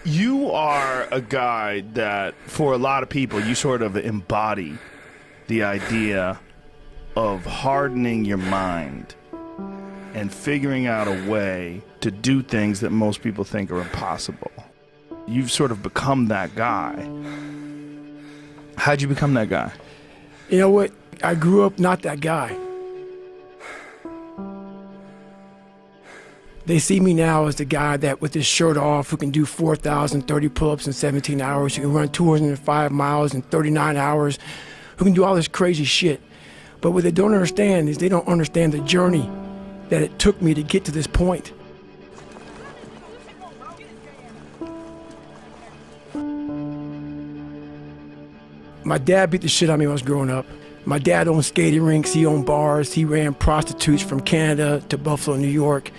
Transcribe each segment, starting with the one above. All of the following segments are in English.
You are a guy that, for a lot of people, you sort of embody the idea of hardening your mind and figuring out a way to do things that most people think are impossible. You've sort of become that guy. How'd you become that guy? You know what? I grew up not that guy. They see me now as the guy that with his shirt off who can do 4,030 pull-ups in 17 hours, who can run 205 miles in 39 hours, who can do all this crazy shit. But what they don't understand is they don't understand the journey that it took me to get to this point. My dad beat the shit out of me when I was growing up. My dad owned skating rinks, he owned bars, he ran prostitutes from Canada to Buffalo, New York.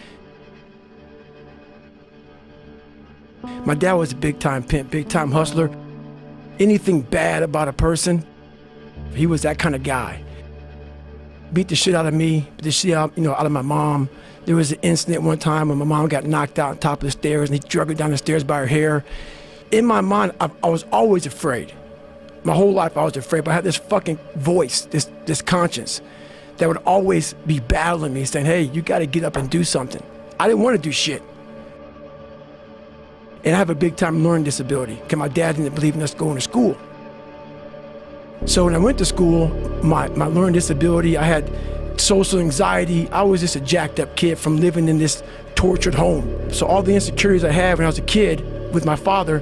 My dad was a big-time pimp, big-time hustler. Anything bad about a person, he was that kind of guy. Beat the shit out of me, beat the shit out, out of my mom. There was an incident one time when my mom got knocked out on top of the stairs and he dragged her down the stairs by her hair. In my mind, I was always afraid. My whole life I was afraid, but I had this fucking voice, this conscience that would always be battling me, saying, hey, you gotta get up and do something. I didn't want to do shit. And I have a big-time learning disability because my dad didn't believe in us going to school. So when I went to school, my learning disability, I had social anxiety. I was just a jacked up kid from living in this tortured home. So all the insecurities I had when I was a kid with my father,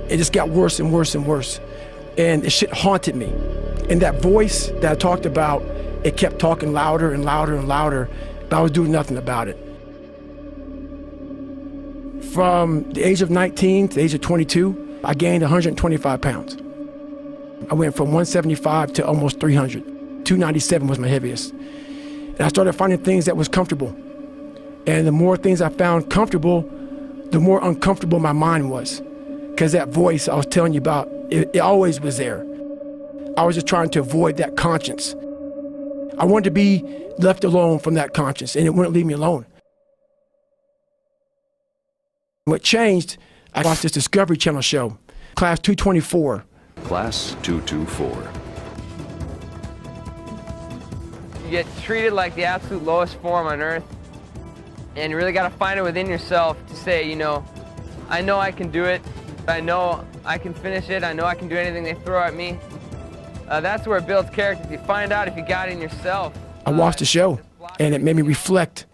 it just got worse and worse and worse. And the shit haunted me. And that voice that I talked about, it kept talking louder and louder and louder, but I was doing nothing about it. From the age of 19 to the age of 22, I gained 125 pounds. I went from 175 to almost 300. 297 was my heaviest. And I started finding things that was comfortable. And the more things I found comfortable, the more uncomfortable my mind was. Because that voice I was telling you about, it always was there. I was just trying to avoid that conscience. I wanted to be left alone from that conscience, and it wouldn't leave me alone. What changed, I watched this Discovery Channel show, Class 224. Class 224. You get treated like the absolute lowest form on earth, and you really got to find it within yourself to say, I know I can do it. I know I can finish it. I know I can do anything they throw at me. That's where it builds character. You find out if you got it in yourself. I watched the show, and it made me reflect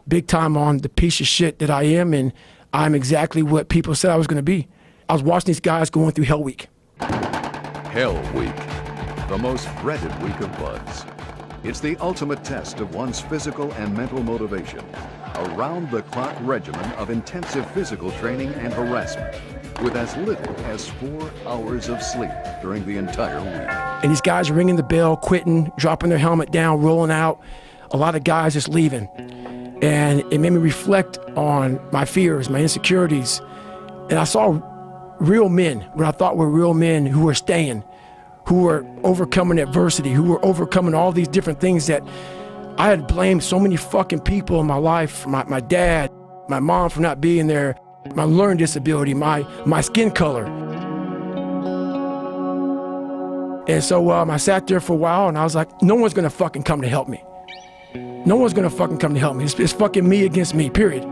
big time on the piece of shit that I am, and I'm exactly what people said I was going to be. I was watching these guys going through Hell Week. Hell Week, the most dreaded week of Bud's. It's the ultimate test of one's physical and mental motivation. A round-the-clock regimen of intensive physical training and harassment, with as little as 4 hours of sleep during the entire week. And these guys are ringing the bell, quitting, dropping their helmet down, rolling out. A lot of guys just leaving. And it made me reflect on my fears, my insecurities. And I saw real men, what I thought were real men who were staying, who were overcoming adversity, who were overcoming all these different things that I had blamed so many fucking people in my life, my dad, my mom for not being there, my learning disability, my skin color. And so I sat there for a while and I was like, no one's gonna fucking come to help me. No one's gonna fucking come to help me. It's fucking me against me, period.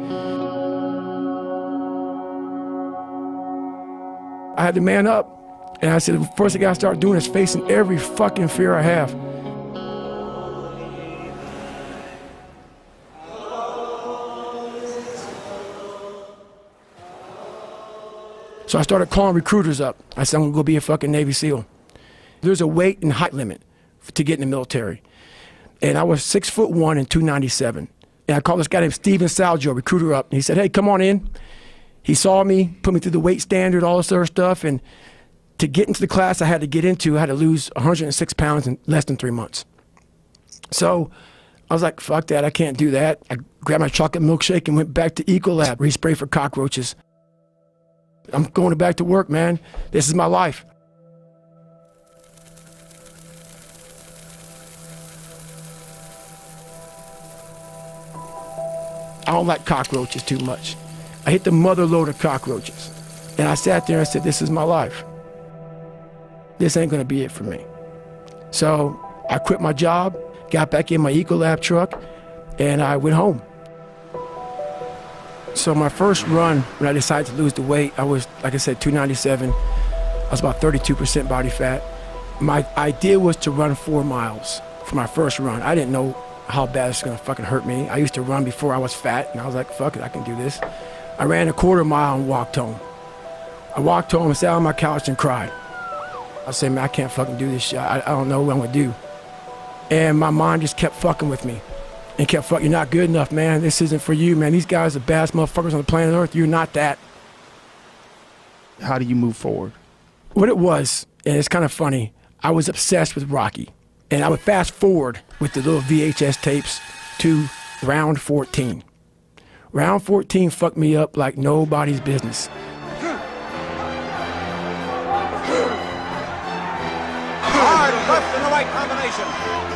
I had to man up. And I said, the first thing I gotta start doing is facing every fucking fear I have. So I started calling recruiters up. I said, I'm gonna go be a fucking Navy SEAL. There's a weight and height limit to get in the military. And I was 6'1" and 297. And I called this guy named Steven Salgio, recruiter, up. And he said, hey, come on in. He saw me, put me through the weight standard, all this other stuff. And to get into the class I had to lose 106 pounds in less than 3 months. So I was like, fuck that, I can't do that. I grabbed my chocolate milkshake and went back to Ecolab, respray for cockroaches. I'm going back to work, man. This is my life. I don't like cockroaches too much. I hit the mother load of cockroaches. And I sat there and said, this is my life. This ain't gonna be it for me. So I quit my job, got back in my Ecolab truck, and I went home. So my first run, when I decided to lose the weight, I was, like I said, 297. I was about 32% body fat. My idea was to run 4 miles for my first run. I didn't know how bad it's gonna fucking hurt me. I used to run before I was fat, and I was like, fuck it, I can do this. I ran a 1/4 mile and walked home. I walked home and sat on my couch and cried. I said, man, I can't fucking do this shit. I don't know what I'm gonna do. And my mind just kept fucking with me. And kept fucking, you're not good enough, man. This isn't for you, man. These guys are the baddest motherfuckers on the planet Earth. You're not that. How do you move forward? What it was, and it's kind of funny, I was obsessed with Rocky. And I would fast forward with the little VHS tapes to round 14. Round 14 fucked me up like nobody's business. Hard left and the right combination.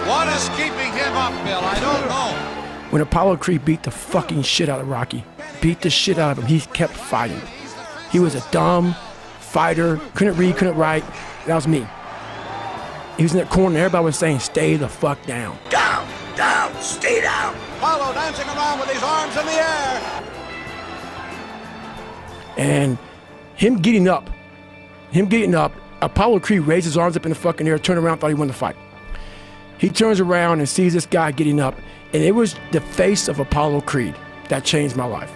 What is keeping him up, Bill? I don't know. When Apollo Creed beat the fucking shit out of Rocky, beat the shit out of him, he kept fighting. He was a dumb fighter, couldn't read, couldn't write. That was me. He was in that corner and everybody was saying, stay the fuck down. Down, down, stay down. Apollo dancing around with his arms in the air. And him getting up, Apollo Creed raised his arms up in the fucking air, turned around, thought he won the fight. He turns around and sees this guy getting up, and it was the face of Apollo Creed that changed my life.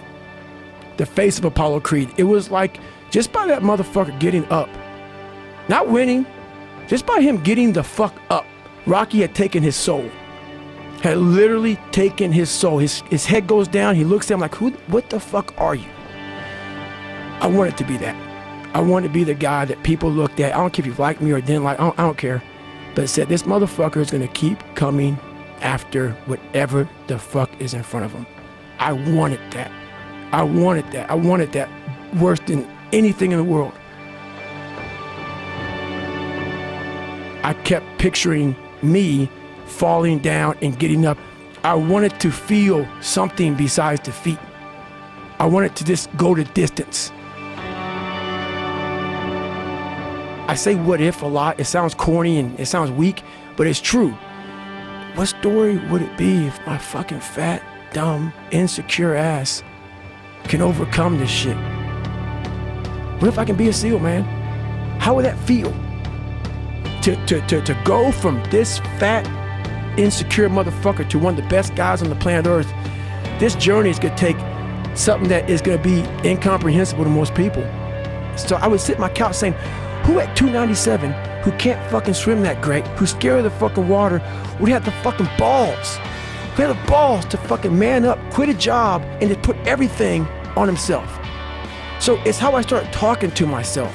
The face of Apollo Creed. It was like, just by that motherfucker getting up, not winning, just by him getting the fuck up, Rocky had taken his soul. Had literally taken his soul. His head goes down, he looks at him like, what the fuck are you? I wanted to be that. I wanted to be the guy that people looked at. I don't care if you liked me or didn't like, I don't care. But it said, this motherfucker is gonna keep coming after whatever the fuck is in front of him. I wanted that. I wanted that. I wanted that worse than anything in the world. I kept picturing me falling down and getting up. I wanted to feel something besides defeat. I wanted to just go the distance. I say what if a lot. It sounds corny and it sounds weak, but it's true. What story would it be if my fucking fat, dumb, insecure ass can overcome this shit? What if I can be a SEAL, man? How would that feel? To go from this fat, insecure motherfucker to one of the best guys on the planet Earth. This journey is gonna take something that is gonna be incomprehensible to most people. So I would sit on my couch saying, who at 297, who can't fucking swim that great, who's scared of the fucking water, would have the fucking balls? Who had the balls to fucking man up, quit a job, and to put everything on himself? So it's how I started talking to myself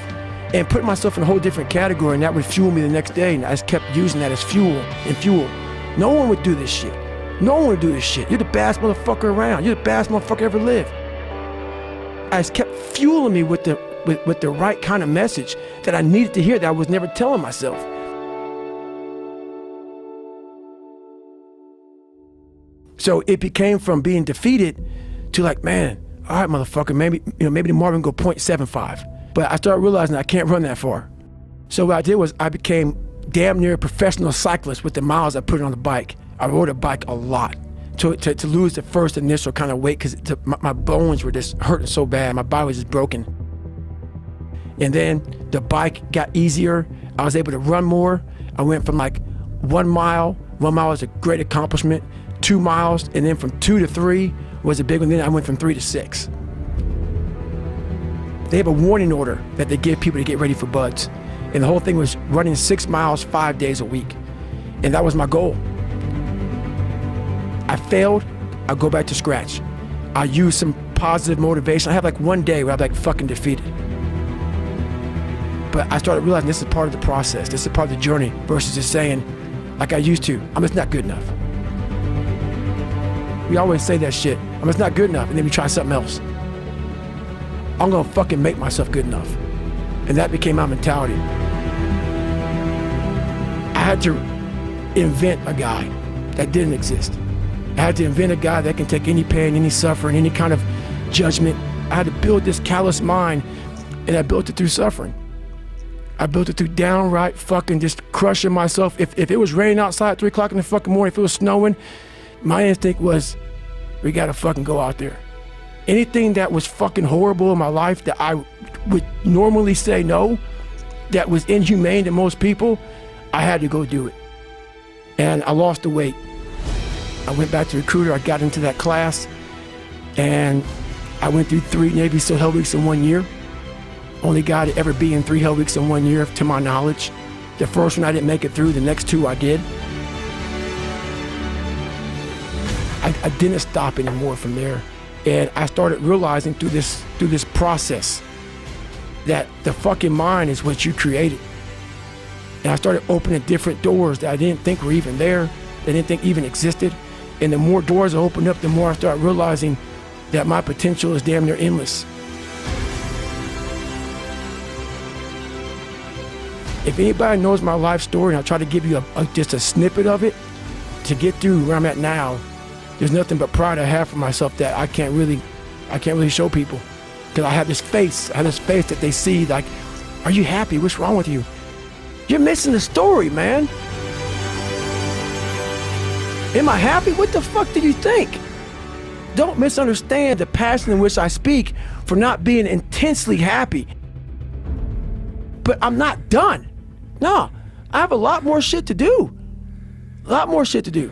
and putting myself in a whole different category, and that would fuel me the next day, and I just kept using that as fuel and fuel. No one would do this shit. No one would do this shit. You're the baddest motherfucker around. You're the baddest motherfucker ever lived. I just kept fueling me with the right kind of message that I needed to hear that I was never telling myself. So it became from being defeated to like, man, all right, motherfucker, maybe tomorrow we can go 0.75. But I started realizing I can't run that far. So what I did was I became damn near a professional cyclist with the miles I put on the bike. I rode a bike a lot to lose the first initial kind of weight because my bones were just hurting so bad. My body was just broken. And then the bike got easier. I was able to run more. I went from like 1 mile. 1 mile was a great accomplishment. 2 miles, and then from 2 to 3 was a big one. Then I went from 3 to 6. They have a warning order that they give people to get ready for buds. And the whole thing was running 6 miles 5 days a week. And that was my goal. I failed, I'll go back to scratch. I'll use some positive motivation. I have like one day where I'm like fucking defeated. But I started realizing this is part of the process. This is part of the journey versus just saying, like I used to, I'm just not good enough. We always say that shit. I'm just not good enough, and then we try something else. I'm gonna fucking make myself good enough. And that became my mentality. I had to invent a guy that didn't exist. I had to invent a guy that can take any pain, any suffering, any kind of judgment. I had to build this callous mind And I built it through suffering. I built it through downright fucking just crushing myself. If it was raining outside at 3 o'clock in the fucking morning, if it was snowing, my instinct was, we gotta fucking go out there. Anything that was fucking horrible in my life that I would normally say no, that was inhumane to most people, I had to go do it. And I lost the weight. I went back to recruiter, I got into that class, and I went through 3 Navy SEAL Hell Weeks in 1 year. Only guy to ever be in 3 Hell Weeks in 1 year, to my knowledge. The first one I didn't make it through, the next 2 I did. I didn't stop anymore from there. And I started realizing through this process that the fucking mind is what you created. And I started opening different doors that I didn't think were even there, that I didn't think even existed. And the more doors I opened up, the more I started realizing that my potential is damn near endless. If anybody knows my life story, and I'll try to give you just a snippet of it to get through where I'm at now, there's nothing but pride I have for myself that I can't really show people. Because I have this face that they see like, are you happy? What's wrong with you? You're missing the story, man. Am I happy? What the fuck do you think? Don't misunderstand the passion in which I speak for not being intensely happy. But I'm not done. No, I have a lot more shit to do. A lot more shit to do.